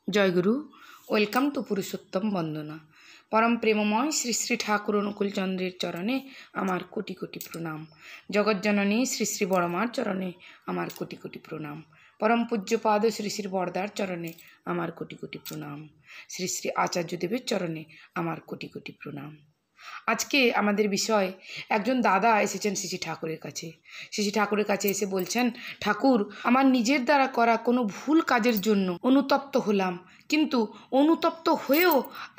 Joyguru. Welcome to Purushottam বন্দনা। পরম প্রেমময় শ্রী শ্রী ঠাকুর অনুকূল চন্দ্রের চরণে আমার কোটি কোটি প্রণাম। জগজ্জননী শ্রী শ্রী বড়মার চরণে আমার কোটি কোটি প্রণাম। পরম পূজ্যপাদ শ্রী শ্রী বরদার চরণে আমার কোটি কোটি প্রণাম। শ্রী শ্রী আচার্যদেবের চরণে আমার কোটি কোটি প্রণাম। আজকে আমাদের বিষয়, একজন দাদা এসেছেন শ্রী ঠাকুরের কাছে। শ্রী ঠাকুরের কাছে এসে বলছেন, ঠাকুর, আমার নিজের দ্বারা করা কোনো ভুল কাজের জন্য অনুতপ্ত হলাম, কিন্তু অনুতপ্ত হয়েও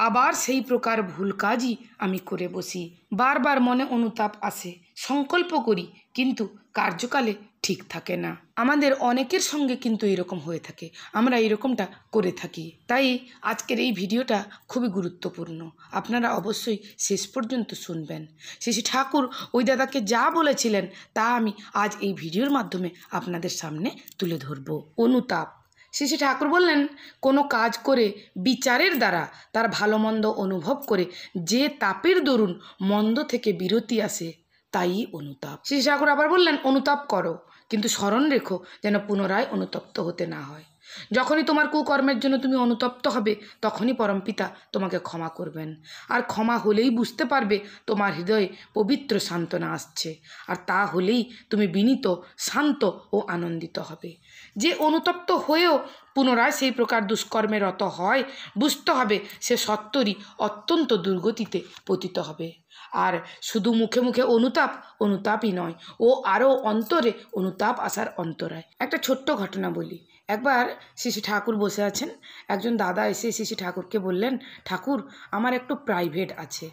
আবার সেই প্রকার ভুল কাজই আমি করে বসি। বারবার মনে অনুতাপ আসে, সংকল্প করি, কিন্তু কার্যকালে ঠিক থাকে না। আমাদের অনেকের সঙ্গে কিন্তু এরকম হয়ে থাকে, আমরা এরকমটা করে থাকি। তাই আজকের এই ভিডিওটা খুবই গুরুত্বপূর্ণ, আপনারা অবশ্যই শেষ পর্যন্ত শুনবেন। শ্রী ঠাকুর ওই দাদাকে যা বলেছিলেন তা আমি আজ এই ভিডিওর মাধ্যমে আপনাদের সামনে তুলে ধরব। অনুতাপ। শ্রী ঠাকুর বললেন, কোনো কাজ করে বিচারের দ্বারা তার ভালো মন্দ অনুভব করে যে তাপের দরুন মন্দ থেকে বিরতি আসে তাই অনুতাপ। শ্রী ঠাকুর আবার বললেন, অনুতাপ করো, কিন্তু স্মরণ রেখো যেন পুনরায় অনুতপ্ত হতে না হয়। যখনই তোমার কুকর্মের জন্য তুমি অনুতপ্ত হবে, তখনই পরমপিতা তোমাকে ক্ষমা করবেন। আর ক্ষমা হলেই বুঝতে পারবে তোমার হৃদয়ে পবিত্র সান্ত্বনা আসছে, আর তা হলেই তুমি বিনীত, শান্ত ও আনন্দিত হবে। যে অনুতপ্ত হয়েও পুনরায় সেই প্রকার দুষ্কর্মে রত হয়, বুঝতে হবে সে সত্তরই অত্যন্ত দুর্গতিতে পতিত হবে। আর শুধু মুখে মুখে অনুতাপই নয়, ও আরও অন্তরে অনুতাপ আসার অন্তরায়। একটা ছোট্ট ঘটনা বলি। একবার শ্রী ঠাকুর বসে আছেন, একজন দাদা এসে শ্রী ঠাকুরকে বললেন, ঠাকুর, আমার একটু প্রাইভেট আছে।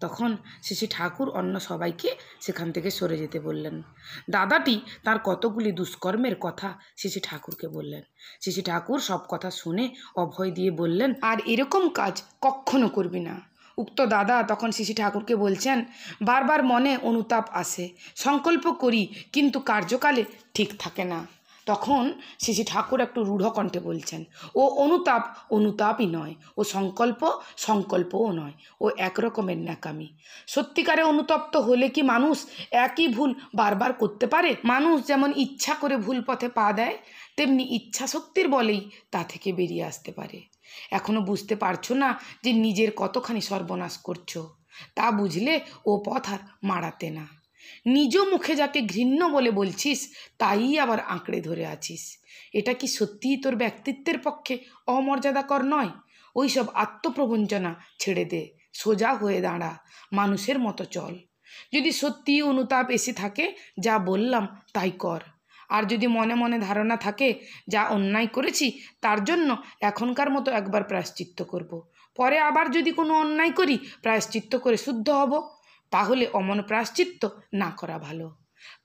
তখন শ্রী ঠাকুর অন্য সবাইকে সেখান থেকে সরে যেতে বললেন। দাদাটি তার কতগুলি দুষ্কর্মের কথা শ্রী ঠাকুরকে বললেন। শ্রী ঠাকুর সব কথা শুনে অভয় দিয়ে বললেন, আর এরকম কাজ কখনো করবি না। উক্ত দাদা তখন শ্রী ঠাকুরকে বলছেন, বারবার মনে অনুতাপ আসে, সংকল্প করি, কিন্তু কার্যকালে ঠিক থাকে না। তখন শ্রী ঠাকুর একটু রূঢ় কণ্ঠে বলছেন, ও অনুতাপই নয়, ও সংকল্পও নয়, ও একরকমের ন্যাকামি। সত্যিকারে অনুতপ্ত হলে কি মানুষ একই ভুল বারবার করতে পারে? মানুষ যেমন ইচ্ছা করে ভুল পথে পা দেয়, তেমনি ইচ্ছা শক্তির বলেই তা থেকে বেরিয়ে আসতে পারে। এখনো বুঝতে পারছো না যে নিজের কতখানি সর্বনাশ করছো? তা বুঝলে ও পথ আর মাড়াতে না। নিজ মুখে যাকে ঘৃণ্য বলে বলছিস, তাই আবার আঁকড়ে ধরে আছিস। এটা কি সত্যিই তোর ব্যক্তিত্বের পক্ষে অমর্যাদাকর নয়? ওই সব আত্মপ্রবঞ্চনা ছেড়ে দে, সোজা হয়ে দাঁড়া, মানুষের মতো চল। যদি সত্যিই অনুতাপ এসে থাকে, যা বললাম তাই কর। আর যদি মনে মনে ধারণা থাকে যা অন্যায় করেছি তার জন্য এখনকার মতো একবার প্রায়শ্চিত্ত করব, পরে আবার যদি কোনো অন্যায় করি প্রায়শ্চিত্ত করে শুদ্ধ হব, তাহলে অমন প্রায়শ্চিত্ত না করা ভালো।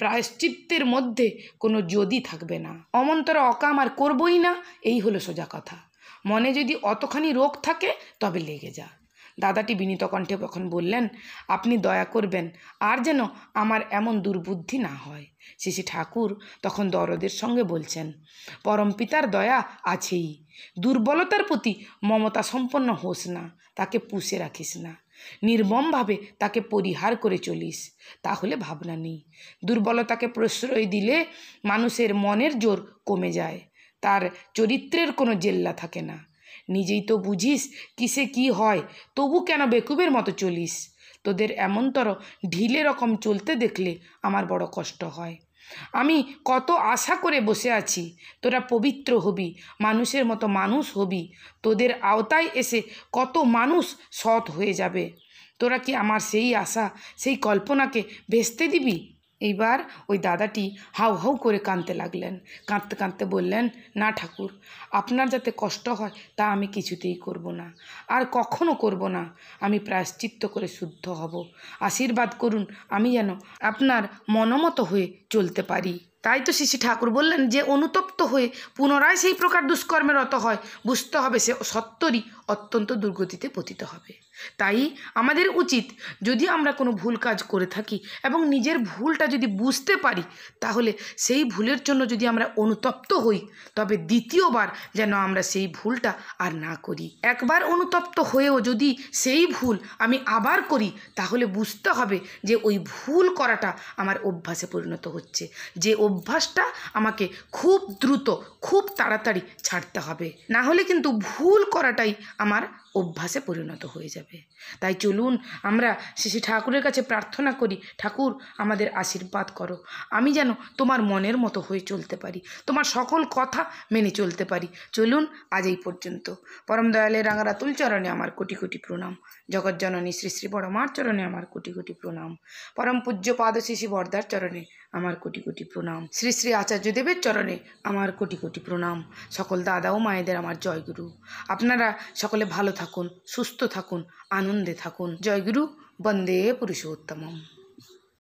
প্রায়শ্চিত্তের মধ্যে কোনো যদি থাকবে না। অমন্তরে অকাম আর করবই না, এই হলো সোজা কথা। মনে যদি অতখানি রোগ থাকে তবে লেগে যা। দাদাটি বিনীত কণ্ঠে তখন বললেন, আপনি দয়া করবেন, আর যেন আমার এমন দুর্বুদ্ধি না হয়। শ্রী ঠাকুর তখন দরদের সঙ্গে বলছেন, পরমপিতার দয়া আছেই, দুর্বলতার প্রতি মমতা সম্পন্ন হোস না, তাকে পুষে রাখিস না, নির্মমভাবে তাকে পরিহার করে চলিস, তাহলে ভাবনা নেই। দুর্বলতাকে প্রশ্রয় দিলে মানুষের মনের জোর কমে যায়, তার চরিত্রের কোনো জেল্লা থাকে না। নিজেই তো বুঝিস কিসে কি হয়, তবু কেন বেকুবের মতো চলিস? তোদের এমনতর ঢিলে রকম চলতে দেখলে আমার বড় কষ্ট হয়। আমি কত আশা করে বসে আছি তোরা পবিত্র হবি, মানুষের মতো মানুষ হবি, তোদের আওতায় এসে কত মানুষ সৎ হয়ে যাবে। তোরা কি আমার সেই আশা, সেই কল্পনাকে ভেস্তে দিবি? এইবার ওই দাদাটি হাউ হাউ করে কাঁদতে লাগলেন। কাঁদতে কাঁদতে বললেন, না ঠাকুর, আপনার যাতে কষ্ট হয় তা আমি কিছুতেই করব না, আর কখনো করব না। আমি প্রায়শ্চিত্ত করে শুদ্ধ হব। আশীর্বাদ করুন, আমি যেন আপনার মনমতো হয়ে চলতে পারি। তাই তো শ্রী ঠাকুর বললেন, যে অনুতপ্ত হয়ে পুনরায় সেই প্রকার দুষ্কর্মে রত হয়, বুঝতে হবে সে সত্তরই অত্যন্ত দুর্গতিতে পতিত হবে। তাই আমাদের উচিত, যদি আমরা কোনো ভুল কাজ করে থাকি এবং নিজের ভুলটা যদি বুঝতে পারি, তাহলে সেই ভুলের জন্য যদি আমরা অনুতপ্ত হই, তবে দ্বিতীয়বার যেন আমরা সেই ভুলটা আর না করি। একবার অনুতপ্ত হয়েও যদি সেই ভুল আমি আবার করি, তাহলে বুঝতে হবে যে ওই ভুল করাটা আমার অভ্যাসে পরিণত হচ্ছে। যে অভ্যাসটা আমাকে খুব দ্রুত খুব তাড়াতাড়ি ছাড়তে হবে, না হলে কিন্তু ভুল করাটাই আমার অভ্যাসে পরিণত হয়ে যাবে। তাই চলুন আমরা শ্রী ঠাকুরের কাছে প্রার্থনা করি, ঠাকুর আমাদের আশীর্বাদ করো, আমি যেন তোমার মনের মতো হয়ে চলতে পারি, তোমার সকল কথা মেনে চলতে পারি। চলুন আজ এই পর্যন্ত। পরম দয়ালের রাঙারাতুল চরণে আমার কোটি কোটি প্রণাম। জগজ্জননী শ্রী শ্রী বড়মার চরণে আমার কোটি কোটি প্রণাম। পরম পূজ্য পাদ শিশি বরদার চরণে আমার কোটি কোটি প্রণাম। শ্রী শ্রী আচার্যদেবের চরণে আমার কোটি কোটি প্রণাম। সকল দাদা ও মায়েদের আমার জয়গুরু। আপনারা সকলে ভালো থাকুন, সুস্থ থাকুন, আনন্দে থাকুন। জয়গুরু। বন্দে পুরুষোত্তমম।